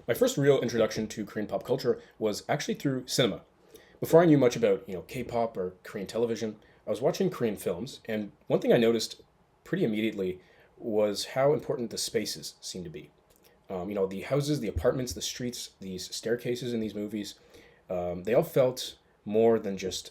My first real introduction to Korean pop culture was actually through cinema. Before I knew much about, K-pop or Korean television, I was watching Korean films, and one thing I noticed pretty immediately was how important the spaces seemed to be. The houses, the apartments, the streets, these staircases in these movies, they all felt more than just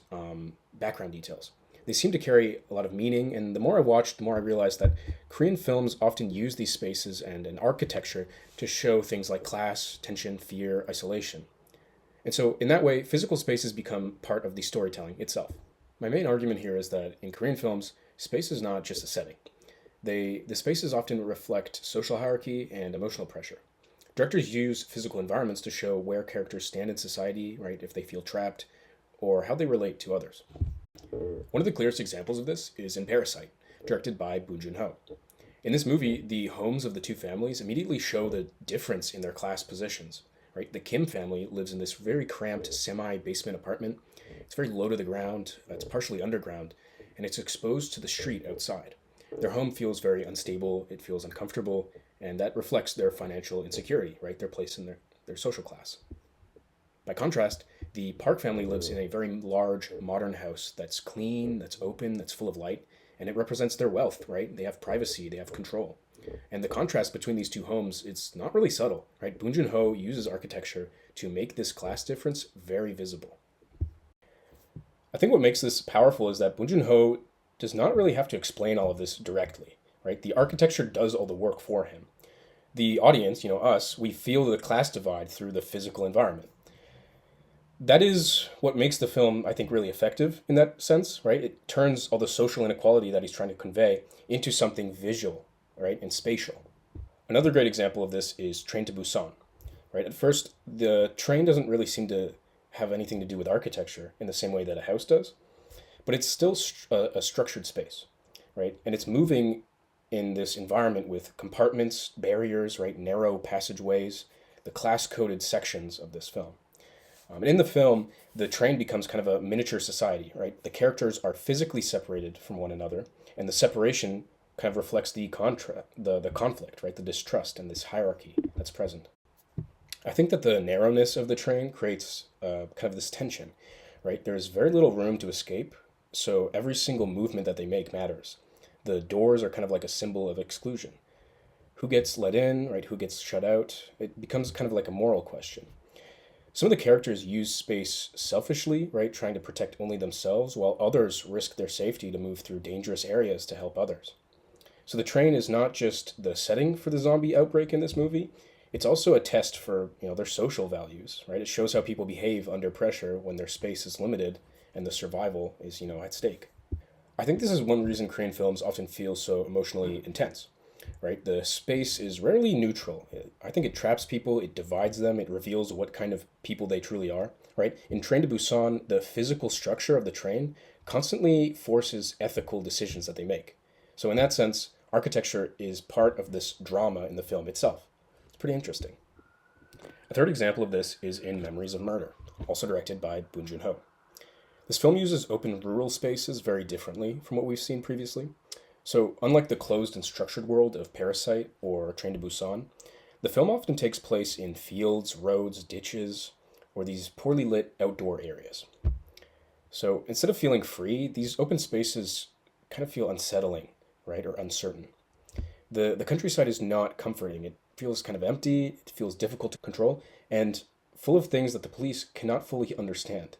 background details. They seemed to carry a lot of meaning, and the more I watched, the more I realized that Korean films often use these spaces and an architecture to show things like class, tension, fear, isolation. And so, in that way, physical spaces become part of the storytelling itself. My main argument here is that in Korean films, space is not just a setting. The spaces often reflect social hierarchy and emotional pressure. Directors use physical environments to show where characters stand in society, right, if they feel trapped, or how they relate to others. One of the clearest examples of this is in Parasite, directed by Bong Joon-ho. In this movie, the homes of the two families immediately show the difference in their class positions. Right, the Kim family lives in this very cramped semi-basement apartment. It's very low to the ground. It's partially underground, and it's exposed to the street outside. Their home feels very unstable. It feels uncomfortable, and that reflects their financial insecurity. Right, their place in their social class. By contrast, the Park family lives in a very large, modern house that's clean, that's open, that's full of light, and it represents their wealth, right? They have privacy, they have control. And the contrast between these two homes, it's not really subtle, right? Bong Joon-ho uses architecture to make this class difference very visible. I think what makes this powerful is that Bong Joon-ho does not really have to explain all of this directly, right? The architecture does all the work for him. The audience, us, we feel the class divide through the physical environment. That is what makes the film, I think, really effective in that sense, right? It turns all the social inequality that he's trying to convey into something visual, right, and spatial. Another great example of this is Train to Busan, right? At first, the train doesn't really seem to have anything to do with architecture in the same way that a house does, but it's still a structured space, right? And it's moving in this environment with compartments, barriers, right, narrow passageways, the class-coded sections of this film. And in the film, the train becomes kind of a miniature society, right? The characters are physically separated from one another, and the separation kind of reflects the conflict, right? The distrust and this hierarchy that's present. I think that the narrowness of the train creates kind of this tension, right? There's very little room to escape, so every single movement that they make matters. The doors are kind of like a symbol of exclusion. Who gets let in, right? Who gets shut out? It becomes kind of like a moral question. Some of the characters use space selfishly, right, trying to protect only themselves, while others risk their safety to move through dangerous areas to help others. So the train is not just the setting for the zombie outbreak in this movie, it's also a test for, their social values, right? It shows how people behave under pressure when their space is limited and the survival is, at stake. I think this is one reason Korean films often feel so emotionally intense, right? The space is rarely neutral. I think it traps people, it divides them, it reveals what kind of people they truly are, right? In Train to Busan, the physical structure of the train constantly forces ethical decisions that they make. So, in that sense, architecture is part of this drama in the film itself. It's pretty interesting. A third example of this is in Memories of Murder, also directed by Bong Joon-ho. This film uses open rural spaces very differently from what we've seen previously. So, unlike the closed and structured world of Parasite or Train to Busan, the film often takes place in fields, roads, ditches, or these poorly lit outdoor areas. So, instead of feeling free, these open spaces kind of feel unsettling, right, or uncertain. The countryside is not comforting. It feels kind of empty, it feels difficult to control, and full of things that the police cannot fully understand.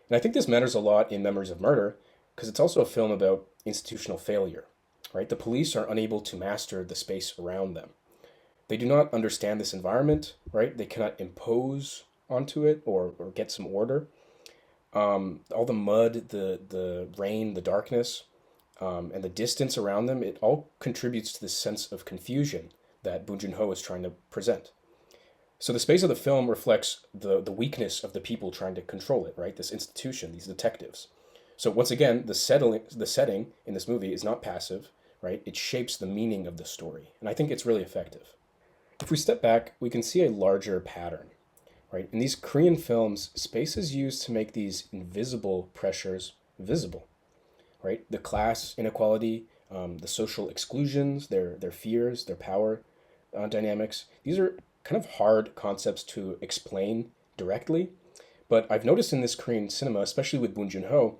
And I think this matters a lot in Memories of Murder because it's also a film about institutional failure, right? The police are unable to master the space around them. They do not understand this environment, right? They cannot impose onto it or get some order. All the mud, the rain, the darkness, and the distance around them, it all contributes to this sense of confusion that Bong Joon-ho is trying to present. So the space of the film reflects the weakness of the people trying to control it, right? This institution, these detectives. So once again, the setting in this movie is not passive, right? It shapes the meaning of the story, and I think it's really effective. If we step back, we can see a larger pattern, right? In these Korean films, space is used to make these invisible pressures visible, right? The class inequality, the social exclusions, their fears, their power dynamics. These are kind of hard concepts to explain directly. But I've noticed in this Korean cinema, especially with Bong Joon-ho,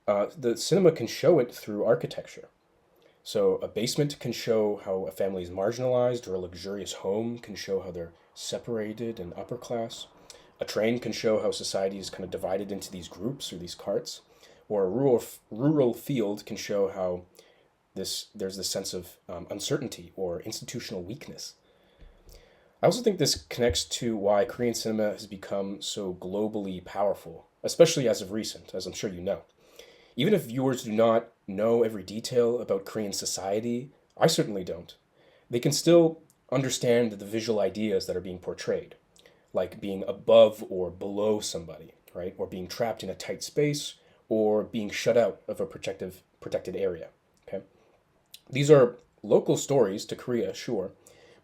the cinema can show it through architecture. So a basement can show how a family is marginalized, or a luxurious home can show how they're separated and upper class. A train can show how society is kind of divided into these groups or these carts. Or a rural field can show how there's this sense of uncertainty or institutional weakness. I also think this connects to why Korean cinema has become so globally powerful, especially as of recent, as I'm sure you know. Even if viewers do not know every detail about Korean society, I certainly don't, they can still understand the visual ideas that are being portrayed, like being above or below somebody, right? Or being trapped in a tight space, or being shut out of a protected area. Okay? These are local stories to Korea, sure,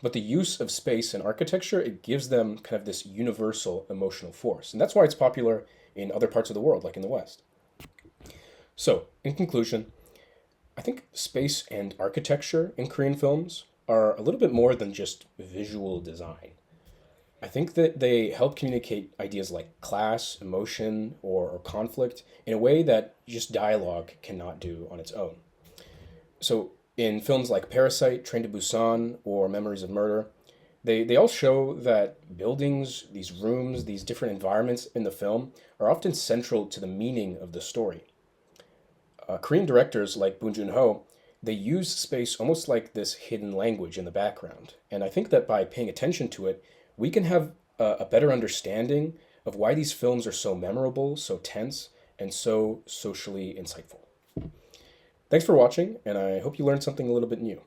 but the use of space and architecture, it gives them kind of this universal emotional force. And that's why it's popular in other parts of the world, like in the West. So, in conclusion, I think space and architecture in Korean films are a little bit more than just visual design. I think that they help communicate ideas like class, emotion, or conflict in a way that just dialogue cannot do on its own. So, in films like Parasite, Train to Busan, or Memories of Murder, they all show that buildings, these rooms, these different environments in the film are often central to the meaning of the story. Korean directors like Bong Joon-ho, they use space almost like this hidden language in the background. And I think that by paying attention to it, we can have a better understanding of why these films are so memorable, so tense, and so socially insightful. Thanks for watching, and I hope you learned something a little bit new.